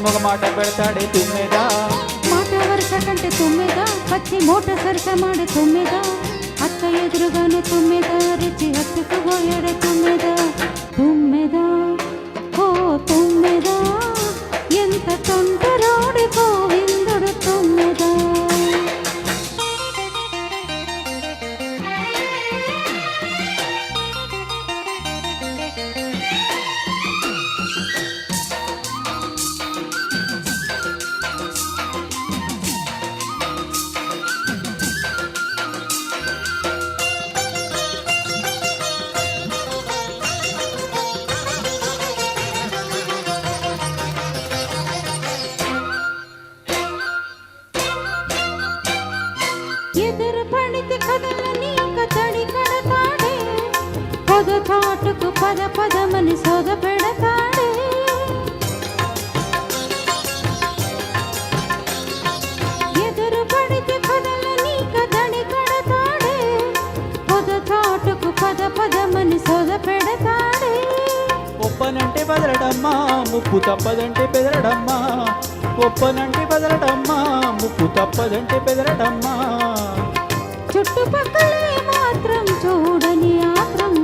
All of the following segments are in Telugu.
మొగ మాట పెడతాడే తుమ్మెదా మాట వరుస కంటే తుమ్మెదా పచ్చి మూట సరస మాడ తుమ్మెదా అత్త ఎదురుగాను తుమ్మెదా రిచి హత్తుకుపోయాడు తుమ్మెదా తుమ్మెదా ఓ తుమ్మెదా ఎంత తొంటరోడు గోవిందుడు తుమ్మెదా ఎదురు పడితే కదలని కతడి కడతాడే పొద చాటుకు పద పదమని సోద పెడతాడే ఎదురు పడితే కదలని కదడి కడతాడే పొద చాటుకు పద పదమని సోద పెడతాడే ఒప్పనంటే బదలడమ్మా ముప్పు తప్పదంటే బెదరడమ్మా ఒప్పనంటే బదలడమ్మా ముప్పు తప్పదంటే బెదరడమ్మా చుట్టుపక్కలే మాత్రం చూడని ఆత్రం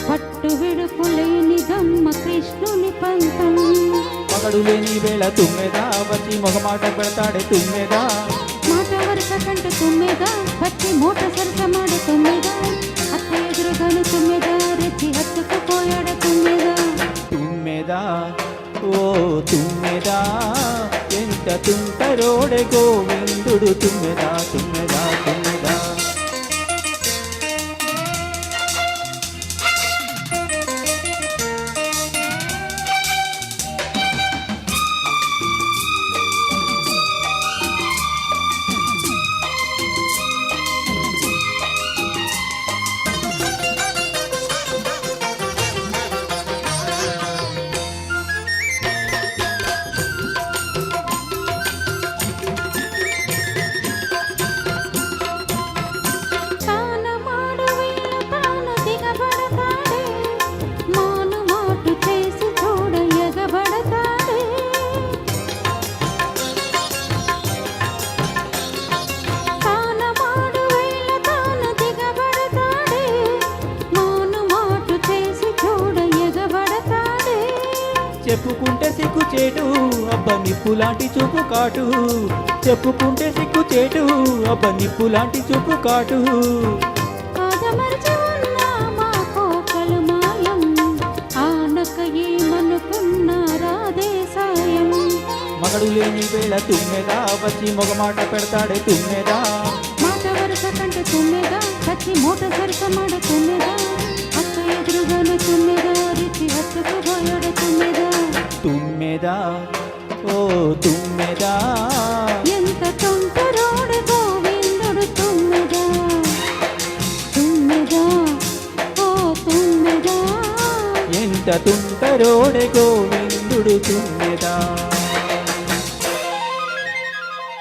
పట్టు విడుపులేని దమ్మ కృష్ణుని పంతం మగడు లేని వేళ తుమ్మెదా వచ్చి మొగమాట పెడతాడే తుమ్మెదా మాట వరుస కంటే తుమ్మెదా పచ్చి మూట సరస మాడ తుమ్మెదా అత్త ఎదురుగాను తుమ్మెదా రెచ్చి హత్తుకుపోయాడు తుమ్మెదా తుమ్మెదా ఓ తుమ్మెదా ఎంత తుంటరోడే గోవిందుడు తుమ్మెదా తుమ్మెదా తుమ్మెదా చెప్పుకుంటే సిగ్గు చేటు అబ్బ నిప్పు లాంటి చూపు కాటు చెప్పుకుంటే సిగ్గు చేటు అబ్బ నిప్పు లాంటి చూపు కాటు మగడు లేని వేళ తుమ్మెదా వచ్చి మొగమాట పెడతాడే తుమ్మెదా మాట వరుస కంటే తుమ్మెదా పచ్చి మూట సరస మాడ తుమ్మెదా అత్త ఎదురుగాను తుమ్మెదా రిచి హత్తుకుపోయాడు తుమ్మెదా తుమ్మెదా ఓ తుమ్మెదా ఎంత తొంటరోడు గోవిందుడు తుమ్మెదా తుమ్మెదా ఓ తుంటరోడే గోవిందుడు తుమ్మెదా.